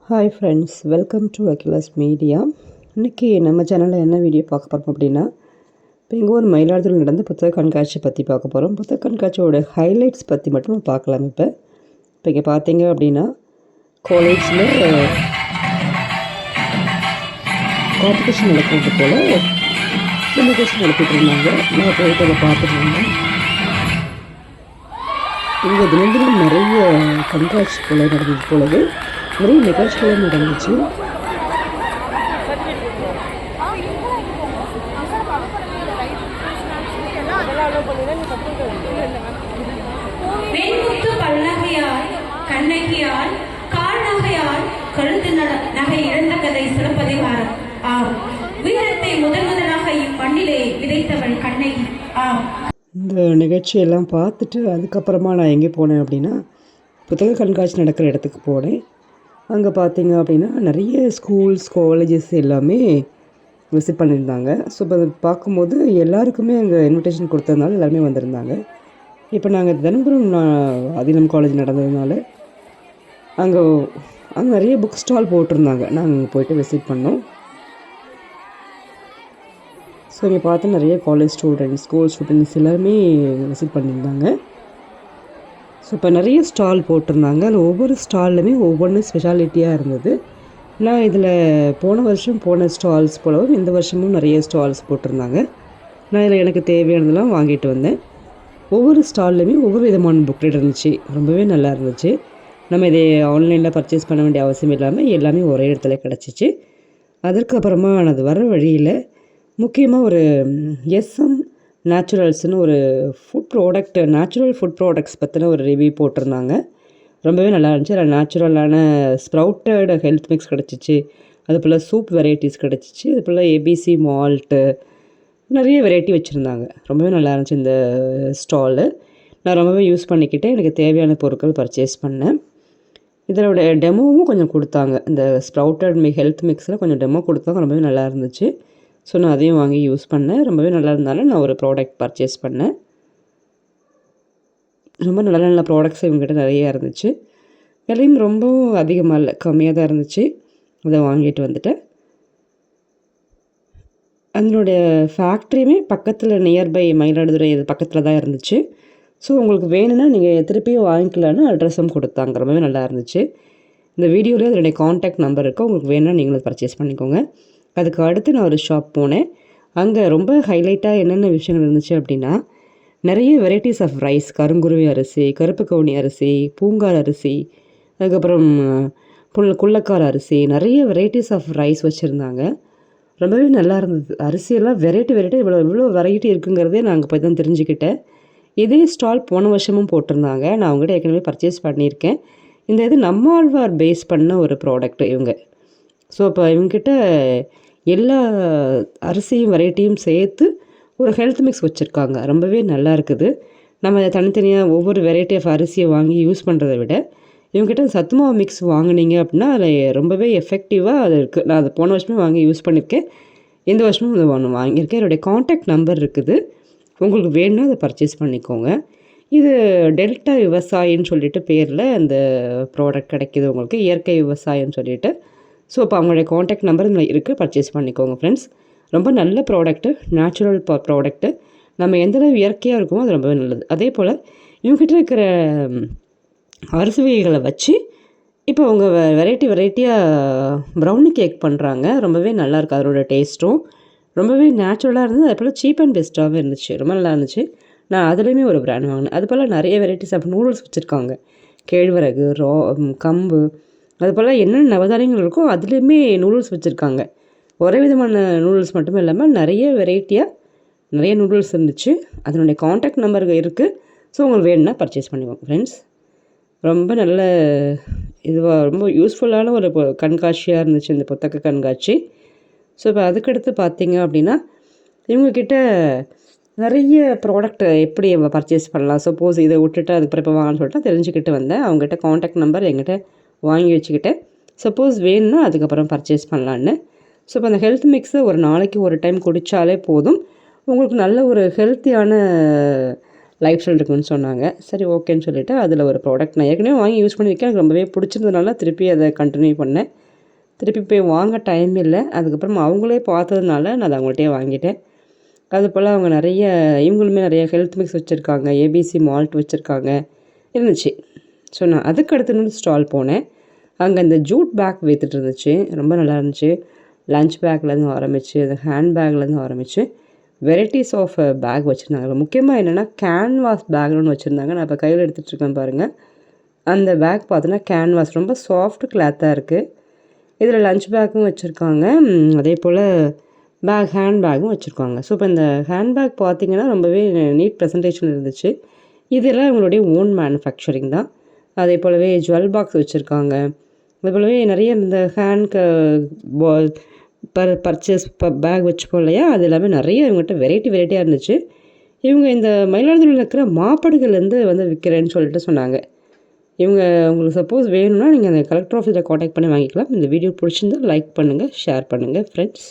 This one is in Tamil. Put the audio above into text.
Hi friends, welcome to Akila's media. இன்றைக்கி நம்ம சேனலில் என்ன வீடியோ பார்க்க போகிறோம் அப்படின்னா, இப்போ எங்கள் ஊர் மயிலாடுதுறை நடந்த புத்தக கண்காட்சி பற்றி பார்க்க போகிறோம். புத்தக கண்காட்சியோட ஹைலைட்ஸ் பற்றி மட்டும் பார்க்கலாம். இப்போ இங்கே பார்த்தீங்க அப்படின்னா, காலேஜில் காம்படிஷன் நடக்கிறது போல் நிகழ்ச்சி நடத்திட்டு இருந்தாங்க. நான் போயிட்டு அதை பார்த்துட்டு இருந்தேன். இங்கே தினம் நிறைய கண்காட்சி போல் நடந்தது போலவே நிறைய நிகழ்ச்சிகளும் நடந்துச்சு. கண்ணகியால் கால் நகையால் கழுத்து நகை இழந்த கதை சிறப்பதிகாரம். வீரத்தை முதலாக இப்பண்ணிலே விதைத்தவள் கண்ணகி. இந்த நிகழ்ச்சியெல்லாம் பார்த்துட்டு அதுக்கப்புறமா நான் எங்கே போனேன் அப்படின்னா, புத்தக கண்காட்சி நடக்கிற இடத்துக்கு போனேன். அங்கே பார்த்தீங்க அப்படின்னா நிறைய ஸ்கூல்ஸ், காலேஜஸ் எல்லாமே விசிட் பண்ணியிருந்தாங்க. ஸோ இப்போ அதை பார்க்கும்போது எல்லாருக்குமே அங்கே இன்விடேஷன் கொடுத்ததுனால எல்லாருமே வந்திருந்தாங்க. இப்போ நாங்கள் தினபுரம் அதினம் காலேஜ் நடந்ததுனால அங்கே நிறைய புக் ஸ்டால் போட்டிருந்தாங்க. நாங்கள் அங்கே போய்ட்டு விசிட் பண்ணோம். ஸோ இங்கே பார்த்து நிறைய காலேஜ் ஸ்டூடெண்ட்ஸ், ஸ்கூல் ஸ்டூடெண்ட்ஸ் எல்லாருமே விசிட் பண்ணியிருந்தாங்க. ஸோ இப்போ நிறைய ஸ்டால் போட்டிருந்தாங்க. அதில் ஒவ்வொரு ஸ்டால்லுமே ஒவ்வொன்றும் ஸ்பெஷாலிட்டியாக இருந்தது. நான் இதில் போன வருஷம் போன ஸ்டால்ஸ் போலவும் இந்த வருஷமும் நிறைய ஸ்டால்ஸ் போட்டிருந்தாங்க. நான் இதில் எனக்கு தேவையானதெல்லாம் வாங்கிட்டு வந்தேன். ஒவ்வொரு ஸ்டால்லையுமே ஒவ்வொரு விதமான புக்லெட் இருந்துச்சு. ரொம்பவே நல்லா இருந்துச்சு. நம்ம இதை ஆன்லைனில் பர்ச்சேஸ் பண்ண வேண்டிய அவசியம் இல்லாமல் எல்லாமே ஒரே இடத்துல கிடச்சிச்சு. அதற்கப்புறமா அது வர வழியில் முக்கியமாக ஒரு எஸ்எம் நேச்சுரல்ஸ்னு ஒரு நேச்சுரல் ஃபுட் ப்ராடக்ட்ஸ் பற்றின ஒரு ரிவ்யூ போட்டிருந்தாங்க. ரொம்பவே நல்லா இருந்துச்சு. அதில் நேச்சுரலான ஸ்ப்ரவுட்டட் ஹெல்த் மிக்ஸ் கிடச்சிச்சு. அது போல் சூப் வெரைட்டிஸ் கிடச்சிச்சு. அது போல் ஏபிசி மால்ட்டு நிறைய வெரைட்டி வச்சுருந்தாங்க. ரொம்பவே நல்லா இருந்துச்சு இந்த ஸ்டாலு. நான் ரொம்பவே யூஸ் பண்ணிக்கிட்டேன். எனக்கு தேவையான பொருட்கள் பர்ச்சேஸ் பண்ணேன். இதோட டெமோவும் கொஞ்சம் கொடுத்தாங்க. இந்த ஸ்ப்ரவுட்டட் ஹெல்த் மிக்ஸில் கொஞ்சம் டெமோ கொடுத்தாங்க. ரொம்பவே நல்லா இருந்துச்சு. ஸோ நான் அதையும் வாங்கி யூஸ் பண்ணேன். ரொம்பவே நல்லா இருந்தாலும் நான் ஒரு ப்ராடக்ட் பர்ச்சேஸ் பண்ணேன். ரொம்ப நல்ல நல்ல ப்ராடக்ட்ஸ் இவங்ககிட்ட நிறையா இருந்துச்சு. விலையும் ரொம்ப அதிகமாக இல்லை, கம்மியாக தான் இருந்துச்சு. அதை வாங்கிட்டு வந்துட்டேன். அதனுடைய ஃபேக்ட்ரியுமே பக்கத்தில் நியர்பை மயிலாடுதுறை இது பக்கத்தில் தான் இருந்துச்சு. ஸோ உங்களுக்கு வேணும்னா நீங்கள் திருப்பியும் வாங்கிக்கலான்னு அட்ரஸும் கொடுத்தாங்க. ரொம்பவே நல்லா இருந்துச்சு. இந்த வீடியோவில் அதனுடைய காண்டாக்ட் நம்பர் இருக்குது. உங்களுக்கு வேணும்னா நீங்களும் பர்ச்சேஸ் பண்ணிக்கோங்க. அதுக்கு அடுத்து நான் ஒரு ஷாப் போனேன். அங்கே ரொம்ப ஹைலைட்டாக என்னென்ன விஷயங்கள் இருந்துச்சு அப்படின்னா, நிறைய வெரைட்டிஸ் ஆஃப் ரைஸ், கருங்குருவி அரிசி, கருப்பு கவுனி அரிசி, பூங்கார் அரிசி, அதுக்கப்புறம் குள்ளக்கார அரிசி, நிறைய வெரைட்டிஸ் ஆஃப் ரைஸ் வச்சுருந்தாங்க. ரொம்பவே நல்லா இருந்தது. அரிசியெல்லாம் வெரைட்டி இவ்வளோ வெரைட்டி இருக்குங்கிறதே நான் அங்கே போய் தான் தெரிஞ்சுக்கிட்டேன். இதே ஸ்டால் போன வருஷமும் போட்டிருந்தாங்க. நான் அவங்ககிட்ட ஏற்கனவே பர்ச்சேஸ் பண்ணியிருக்கேன். இந்த இது நம்மாழ்வார் பேஸ் பண்ண ஒரு ப்ராடக்ட் இவங்க. ஸோ இப்போ இவங்ககிட்ட எல்லா அரிசியும் வெரைட்டியும் சேர்த்து ஒரு ஹெல்த் மிக்ஸ் வச்சுருக்காங்க. ரொம்பவே நல்லா இருக்குது. நம்ம தனித்தனியாக ஒவ்வொரு வெரைட்டி ஆஃப் அரிசியை வாங்கி யூஸ் பண்ணுறதை விட இவங்ககிட்ட சத்துமாவு மிக்ஸ் வாங்கினீங்க அப்படின்னா அதில் ரொம்பவே எஃபெக்டிவாக அது இருக்குது. நான் அதை போன வருஷமே வாங்கி யூஸ் பண்ணியிருக்கேன். இந்த வருஷமும் அதை ஒன்று வாங்கியிருக்கேன். என்னுடைய காண்டாக்ட் நம்பர் இருக்குது. உங்களுக்கு வேணும்னா அதை பர்ச்சேஸ் பண்ணிக்கோங்க. இது டெல்டா விவசாயின்னு சொல்லிட்டு பேரில் அந்த ப்ராடக்ட் கிடைக்கிது உங்களுக்கு. இயற்கை விவசாயம்னு சொல்லிட்டு. ஸோ இப்போ அவங்களுடைய காண்டாக்ட் நம்பர் இதில் இருக்குது. பர்ச்சேஸ் பண்ணிக்கோங்க ஃப்ரெண்ட்ஸ். ரொம்ப நல்ல ப்ராடக்ட்டு, நேச்சுரல் ப்ராடக்ட்டு. நம்ம எந்தளவு இயற்கையாக இருக்குமோ அது ரொம்பவே நல்லது. அதே போல் இவங்ககிட்ட இருக்கிற அரிசி வகைகளை வச்சு இப்போ அவங்க வெரைட்டியாக ப்ரௌனி கேக் பண்ணுறாங்க. ரொம்பவே நல்லாயிருக்கு. அதோட டேஸ்ட்டும் ரொம்பவே நேச்சுரலாக இருந்தது. அதே போல் சீப் அண்ட் பெஸ்ட்டாகவும் இருந்துச்சு. ரொம்ப நல்லா இருந்துச்சு. நான் அதுலேயுமே ஒரு பிராண்ட் வாங்கினேன். அது போல் நிறைய வெரைட்டிஸ் ஆஃப் நூடுல்ஸ் வச்சுருக்காங்க. கேழ்வரகு, கம்பு, அது போல் என்னென்ன நவதானியங்கள் இருக்கோ அதுலேயுமே நூடுல்ஸ் வச்சுருக்காங்க. ஒரே விதமான நூடுல்ஸ் மட்டுமே இல்லாமல் நிறைய வெரைட்டியாக நிறைய நூடுல்ஸ் இருந்துச்சு. அதனுடைய காண்டாக்ட் நம்பர் இருக்குது. ஸோ உங்களுக்கு வேணும்னா பர்ச்சேஸ் பண்ணிக்கோங்க ஃப்ரெண்ட்ஸ். ரொம்ப நல்ல இதுவாக ரொம்ப யூஸ்ஃபுல்லான ஒரு கண்காட்சியாக இருந்துச்சு இந்த புத்தக கண்காட்சி. ஸோ இப்போ அதுக்கடுத்து பார்த்தீங்க அப்படின்னா இவங்கக்கிட்ட நிறைய ப்ராடக்ட் எப்படி பர்ச்சேஸ் பண்ணலாம். சப்போஸ் இதை விட்டுட்டு அதுக்கப்புறம் இப்போ வாங்கன்னு சொல்லிட்டு தெரிஞ்சுக்கிட்டு வந்தேன். அவங்ககிட்ட காண்டாக்ட் நம்பர் எங்கிட்ட வாங்கி வச்சுக்கிட்டேன். சப்போஸ் வேணும்னா அதுக்கப்புறம் பர்ச்சேஸ் பண்ணலான்னு. ஸோ இப்போ அந்த ஹெல்த் மிக்ஸை ஒரு நாளைக்கு ஒரு டைம் குடித்தாலே போதும். உங்களுக்கு நல்ல ஒரு ஹெல்த்தியான லைஃப் ஸ்டைல் இருக்குன்னு சொன்னாங்க. சரி ஓகேன்னு சொல்லிவிட்டு அதில் ஒரு ப்ராடக்ட் நான் ஏற்கனவே வாங்கி யூஸ் பண்ணியிருக்கேன். எனக்கு ரொம்பவே பிடிச்சிருந்ததுனால திருப்பி அதை கண்டினியூ பண்ணேன். திருப்பி போய் வாங்க டைம் இல்லை. அதுக்கப்புறம் அவங்களே பார்த்ததுனால நான் அதை அவங்கள்ட்டே வாங்கிட்டேன். அதுபோல் அவங்க இவங்களுமே நிறைய ஹெல்த் மிக்ஸ் வச்சுருக்காங்க, ஏபிசி மால்ட் வச்சுருக்காங்க இருந்துச்சு. ஸோ நான் அதுக்கு அடுத்து ஸ்டால் போனேன். அங்கே இந்த ஜூட் பேக் விற்றுட்டு இருந்துச்சு. ரொம்ப நல்லா இருந்துச்சு. லஞ்ச் பேக்லேருந்து ஆரம்பித்து அந்த ஹேண்ட் பேக்லேருந்து ஆரம்பித்து வெரைட்டிஸ் ஆஃப் பேக் வச்சுருந்தாங்க. முக்கியமாக என்னென்னா கேன்வாஸ் பேக்னு ஒன்று வச்சுருந்தாங்க. நான் இப்போ கையில் எடுத்துகிட்ருக்கேன் பாருங்கள். அந்த பேக் பார்த்தோன்னா கேன்வாஸ் ரொம்ப சாஃப்ட் கிளாத்தாக இருக்குது. இதில் லஞ்ச் பேக்கும் வச்சுருக்காங்க, அதே போல் ஹேண்ட் பேக்கும் வச்சுருக்காங்க. ஸோ இப்போ இந்த ஹேண்ட் பேக் பார்த்திங்கன்னா ரொம்பவே நீட் ப்ரெசன்டேஷன் இருந்துச்சு. இதெல்லாம் இவங்களுடைய ஓன் மேனுஃபேக்சரிங் தான். அதே போலவே ஜுவல் பாக்ஸ் வச்சுருக்காங்க. அதே போலவே நிறைய இந்த பர்ச்சேஸ் பேக் வச்சுப்போம் இல்லையா, அது எல்லாமே நிறைய இவங்ககிட்ட வெரைட்டியாக இருந்துச்சு. இவங்க இந்த மயிலாடுதுறையில் இருக்கிற மாப்படுகள்லேருந்து விற்கிறேன்னு சொல்லிட்டு சொன்னாங்க. உங்களுக்கு சப்போஸ் வேணும்னா நீங்கள் அந்த கலெக்டர் ஆஃபீஸில் காண்டாக்ட் பண்ணி வாங்கிக்கலாம். இந்த வீடியோ பிடிச்சிருந்தால் லைக் பண்ணுங்கள், ஷேர் பண்ணுங்கள் ஃப்ரெண்ட்ஸ்.